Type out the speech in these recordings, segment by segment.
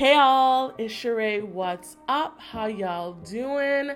Hey y'all, it's Sheree. What's up? How y'all doing?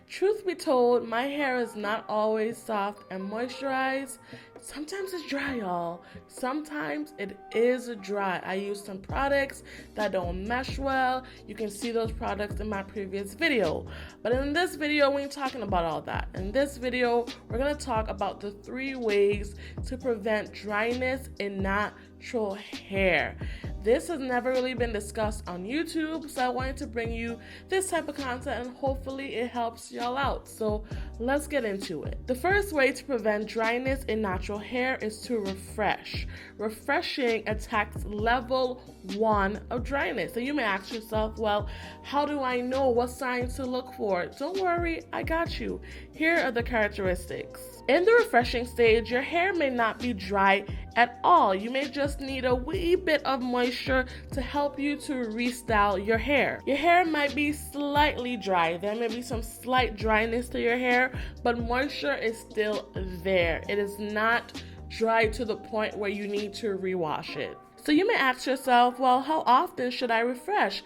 Truth be told, my hair is not always soft and moisturized. Sometimes it's dry, y'all. Sometimes it is dry. I use some products that don't mesh well. You can see those products in my previous video. But in this video, we ain't talking about all that. In this video, we're going to talk about the 3 ways to prevent dryness in natural hair. This has never really been discussed on YouTube, so I wanted to bring you this type of content and hopefully it helps y'all out. So let's get into it. The first way to prevent dryness in natural hair is to refresh. Refreshing attacks level 1 of dryness. So you may ask yourself, well, how do I know what signs to look for? Don't worry, I got you. Here are the characteristics. In the refreshing stage, your hair may not be dry at all. You may just need a wee bit of moisture to help you to restyle your hair. Your hair might be slightly dry. There may be some slight dryness to your hair, but moisture is still there. It is not dry to the point where you need to rewash it. So you may ask yourself, well, how often should I refresh?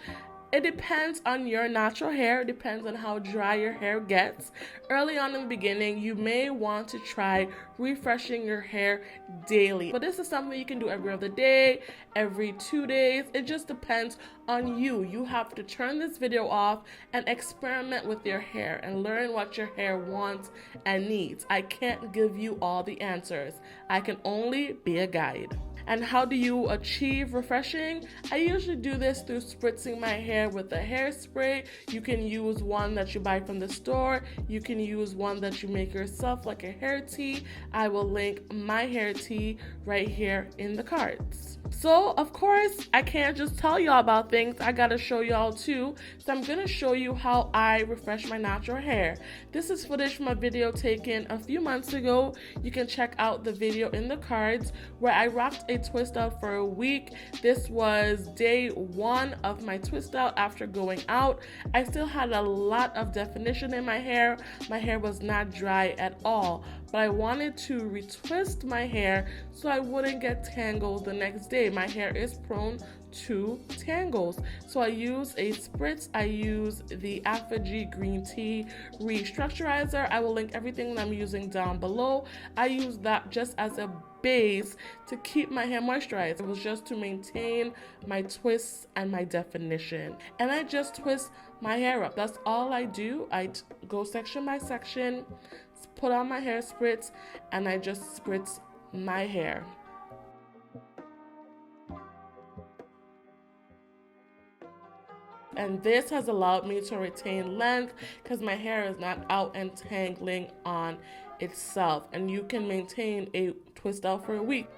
It depends on your natural hair. It depends on how dry your hair gets. Early on in the beginning, you may want to try refreshing your hair daily. But this is something you can do every other day, every 2 days. It just depends on you. You have to turn this video off and experiment with your hair and learn what your hair wants and needs. I can't give you all the answers. I can only be a guide. And how do you achieve refreshing? I usually do this through spritzing my hair with a hairspray. You can use one that you buy from the store. You can use one that you make yourself, like a hair tea. I will link my hair tea right here in the cards. So, of course, I can't just tell y'all about things. I gotta show y'all too. So I'm gonna show you how I refresh my natural hair. This is footage from a video taken a few months ago. You can check out the video in the cards where I rocked a twist out for a week. This was day 1 of my twist out after going out. I still had a lot of definition in my hair. My hair was not dry at all, but I wanted to retwist my hair so I wouldn't get tangles the next day. My hair is prone to tangles. So I use a spritz. I use the Alpha-G green tea restructurizer. I will link everything that I'm using down below. I use that just as a base to keep my hair moisturized. It was just to maintain my twists and my definition. And I just twist my hair up. That's all I do. I go section by section, put on my hair spritz, and I just spritz my hair. And this has allowed me to retain length because my hair is not out and tangling on itself. And you can maintain a twist out for a week.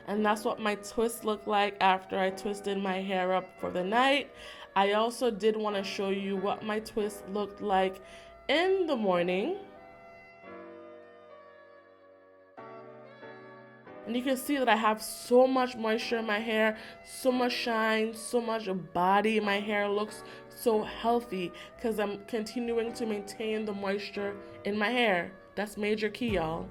And that's what my twist looked like after I twisted my hair up for the night. I also did want to show you what my twist looked like in the morning. And you can see that I have so much moisture in my hair, so much shine, so much body. My hair looks so healthy because I'm continuing to maintain the moisture in my hair. That's major key, y'all.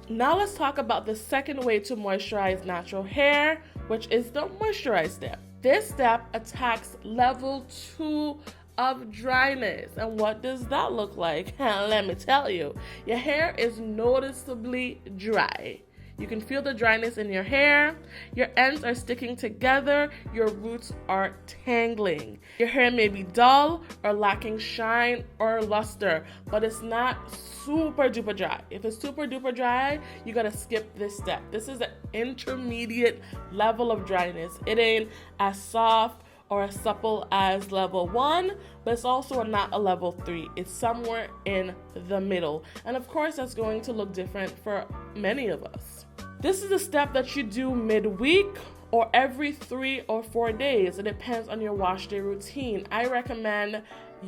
Now let's talk about the second way to moisturize natural hair, which is the moisturize step. This step attacks level 2 of dryness. And what does that look like? Let me tell you. Your hair is noticeably dry. You can feel the dryness in your hair. Your ends are sticking together. Your roots are tangling. Your hair may be dull or lacking shine or luster, but it's not super duper dry. If it's super duper dry, you gotta skip this step. This is an intermediate level of dryness. It ain't as soft or as supple as level 1, but it's also not a level 3. It's somewhere in the middle. And of course, that's going to look different for many of us. This is a step that you do midweek or every 3 or 4 days. It depends on your wash day routine. I recommend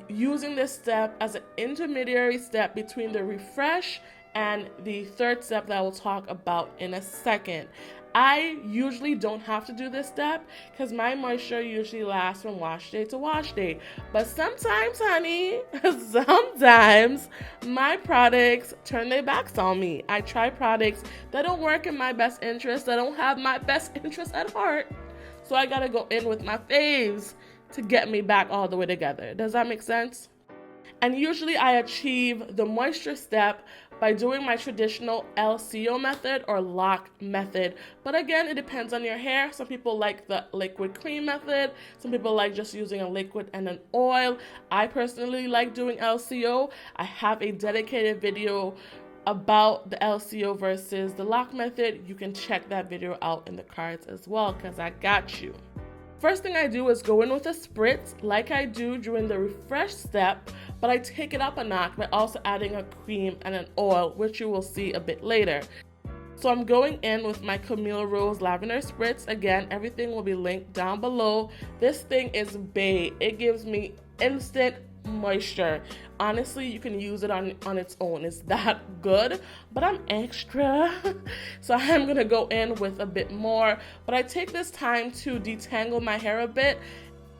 using this step as an intermediary step between the refresh and the third step that I will talk about in a second. I usually don't have to do this step because my moisture usually lasts from wash day to wash day. But sometimes, honey, sometimes my products turn their backs on me. I try products that don't work in my best interest, that don't have my best interest at heart. So I gotta go in with my faves to get me back all the way together. Does that make sense? And usually I achieve the moisture step by doing my traditional LCO method or lock method. But again, it depends on your hair. Some people like the liquid cream method. Some people like just using a liquid and an oil. I personally like doing LCO. I have a dedicated video about the LCO versus the lock method. You can check that video out in the cards as well, because I got you. First thing I do is go in with a spritz like I do during the refresh step, but I take it up a notch by also adding a cream and an oil, which you will see a bit later. So I'm going in with my Camille Rose Lavender Spritz. Again, everything will be linked down below. This thing is bae. It gives me instant moisture. Honestly, you can use it on its own. It's that good, but I'm extra. So I'm gonna go in with a bit more, but I take this time to detangle my hair a bit.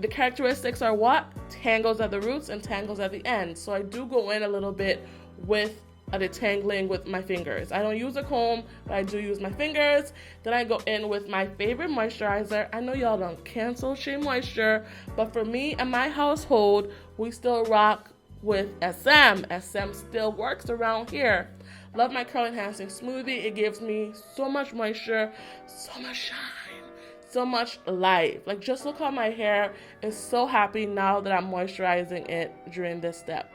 The characteristics are what? Tangles at the roots and tangles at the ends. So I do go in a little bit with a detangling with my fingers. I don't use a comb, but I do use my fingers. Then I go in with my favorite moisturizer. I know y'all don't cancel Shea Moisture, but for me and my household, we still rock with SM. SM still works around here. Love my curl enhancing smoothie. It gives me so much moisture, so much shine, so much life. Like, just look how my hair is so happy now that I'm moisturizing it during this step.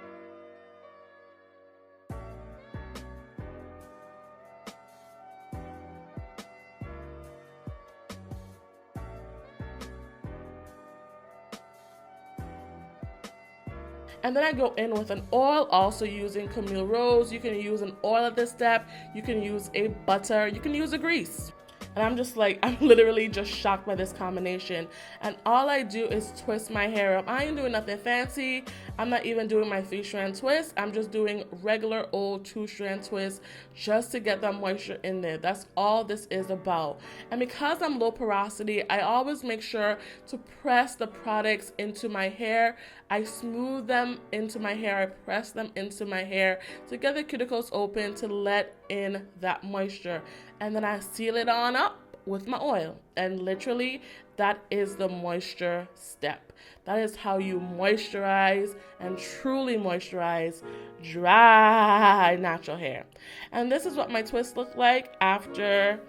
And then I go in with an oil, also using Camille Rose. You can use an oil at this step. You can use a butter. You can use a grease. And I'm just like, I'm literally just shocked by this combination. And all I do is twist my hair up. I ain't doing nothing fancy. I'm not even doing my 3-strand twist. I'm just doing regular old 2-strand twist just to get that moisture in there. That's all this is about. And because I'm low porosity, I always make sure to press the products into my hair. I smooth them into my hair. I press them into my hair to get the cuticles open to let in that moisture. And then I seal it on up with my oil. And literally, that is the moisture step. That is how you moisturize and truly moisturize dry natural hair. And this is what my twists look like after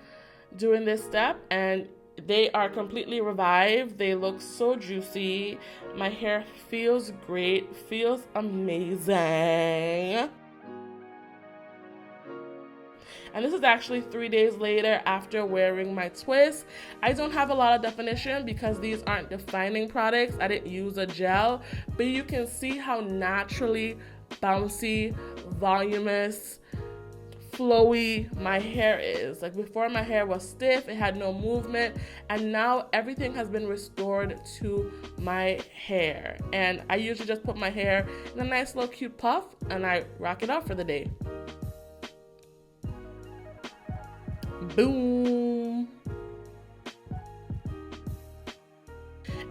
doing this step. And they are completely revived. They look so juicy. My hair feels great, feels amazing. And this is actually 3 days later after wearing my twist. I don't have a lot of definition because these aren't defining products. I didn't use a gel, but you can see how naturally bouncy, voluminous, flowy my hair is. Like, before, my hair was stiff, it had no movement, and now everything has been restored to my hair. And I usually just put my hair in a nice little cute puff and I rock it out for the day. Boom.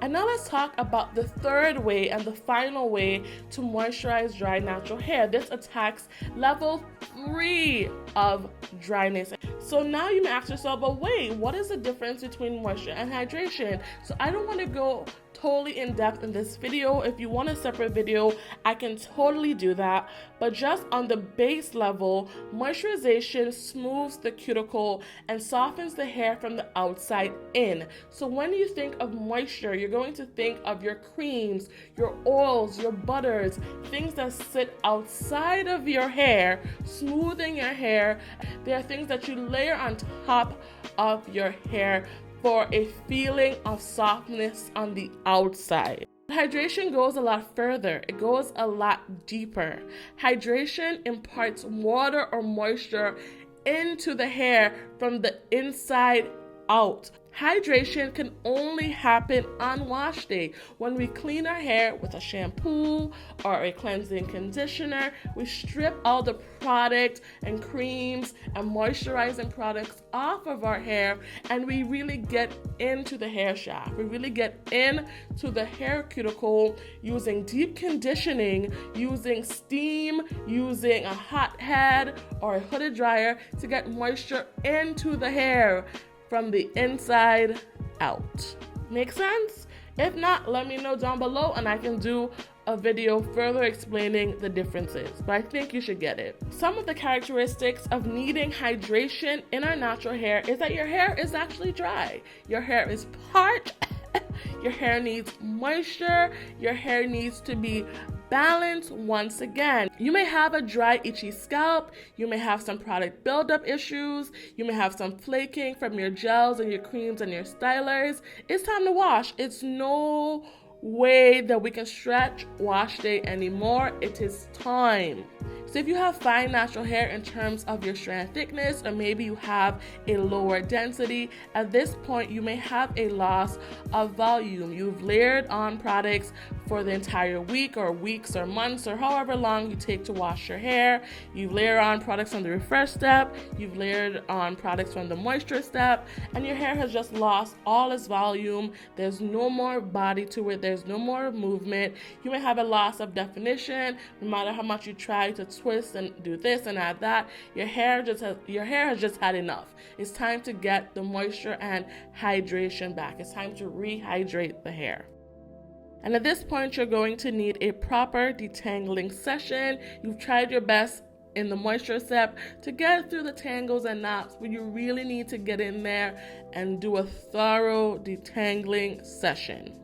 And now let's talk about the third way and the final way to moisturize dry natural hair. This attacks level 3 of dryness. So now you may ask yourself, but wait, what is the difference between moisture and hydration? So I don't want to go totally in depth in this video. If you want a separate video, I can totally do that. But just on the base level, moisturization smooths the cuticle and softens the hair from the outside in. So when you think of moisture, you're going to think of your creams, your oils, your butters, things that sit outside of your hair, smoothing your hair. They are things that you layer on top of your hair for a feeling of softness on the outside. Hydration goes a lot further. It goes a lot deeper. Hydration imparts water or moisture into the hair from the inside out. Hydration can only happen on wash day. When we clean our hair with a shampoo or a cleansing conditioner, we strip all the product and creams and moisturizing products off of our hair, and we really get into the hair shaft. We really get into the hair cuticle using deep conditioning, using steam, using a hot head or a hooded dryer to get moisture into the hair from the inside out. Make sense? If not, let me know down below and I can do a video further explaining the differences, but I think you should get it. Some of the characteristics of needing hydration in our natural hair is that your hair is actually dry. Your hair is parched. Your hair needs moisture. Your hair needs to be balanced once again. You may have a dry, itchy scalp. You may have some product buildup issues. You may have some flaking from your gels and your creams and your stylers. It's time to wash. It's no way that we can stretch wash day anymore. It is time. So if you have fine natural hair in terms of your strand thickness, or maybe you have a lower density, at this point you may have a loss of volume. You've layered on products for the entire week or weeks or months or however long you take to wash your hair. You've layered on products from the refresh step, you've layered on products from the moisture step, and your hair has just lost all its volume. There's no more body to it. There's no more movement. You may have a loss of definition. No matter how much you try to twist and do this and add that, your hair has just had enough. It's time to get the moisture and hydration back. It's time to rehydrate the hair. And at this point, you're going to need a proper detangling session. You've tried your best in the moisture step to get through the tangles and knots, but you really need to get in there and do a thorough detangling session.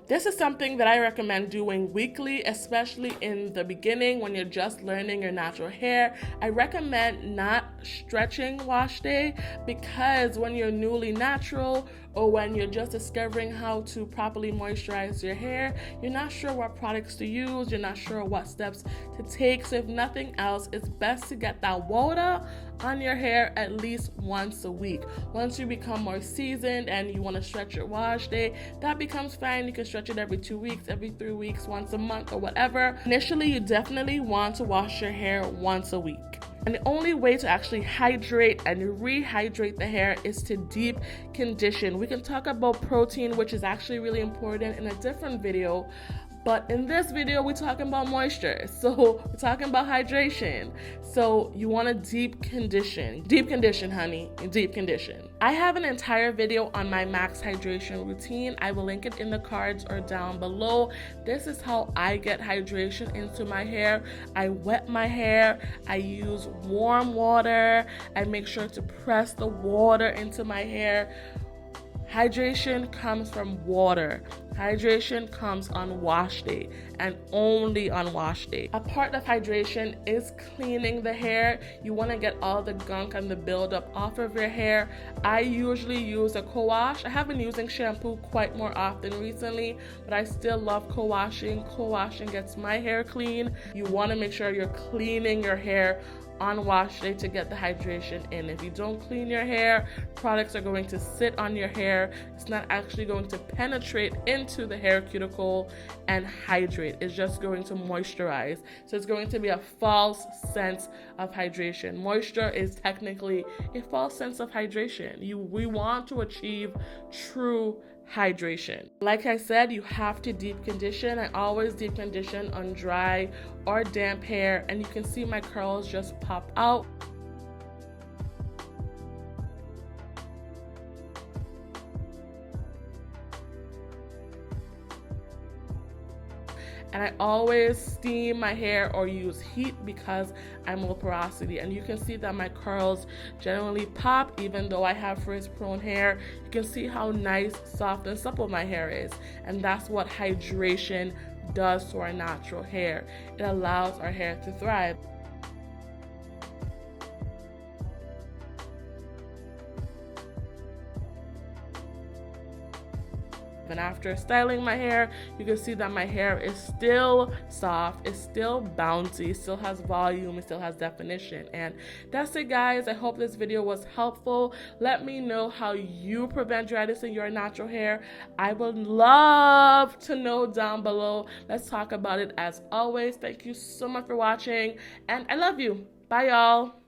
This is something that I recommend doing weekly, especially in the beginning when you're just learning your natural hair. I recommend not stretching wash day, because when you're newly natural or when you're just discovering how to properly moisturize your hair, you're not sure what products to use, you're not sure what steps to take. So if nothing else, it's best to get that water on your hair at least once a week. Once you become more seasoned and you want to stretch your wash day, that becomes fine. You can stretch it every 2 weeks, every 3 weeks, once a month, or whatever. Initially, you definitely want to wash your hair once a week. And the only way to actually hydrate and rehydrate the hair is to deep condition. We can talk about protein, which is actually really important, in a different video. But in this video, we're talking about moisture. So we're talking about hydration. So you want to deep condition. Deep condition, honey. Deep condition. I have an entire video on my max hydration routine. I will link it in the cards or down below. This is how I get hydration into my hair. I wet my hair. I use warm water. I make sure to press the water into my hair. Hydration comes from water. Hydration comes on wash day, and only on wash day. A part of hydration is cleaning the hair. You want to get all the gunk and the buildup off of your hair. I usually use a co-wash. I have been using shampoo quite more often recently, but I still love co-washing. Co-washing gets my hair clean. You want to make sure you're cleaning your hair on wash day to get the hydration in. If you don't clean your hair, products are going to sit on your hair. It's not actually going to penetrate into the hair cuticle and hydrate. It's just going to moisturize. So it's going to be a false sense of hydration. Moisture is technically a false sense of hydration. We want to achieve true hydration. Like I said, you have to deep condition. I always deep condition on dry or damp hair, and you can see my curls just pop out. And I always steam my hair or use heat because I'm low porosity. And you can see that my curls generally pop even though I have frizz-prone hair. You can see how nice, soft, and supple my hair is. And that's what hydration does to our natural hair. It allows our hair to thrive. And after styling my hair, you can see that my hair is still soft, it's still bouncy, it still has volume, it still has definition. And that's it, guys. I hope this video was helpful. Let me know how you prevent dryness in your natural hair. I would love to know down below. Let's talk about it as always. Thank you so much for watching, and I love you. Bye, y'all.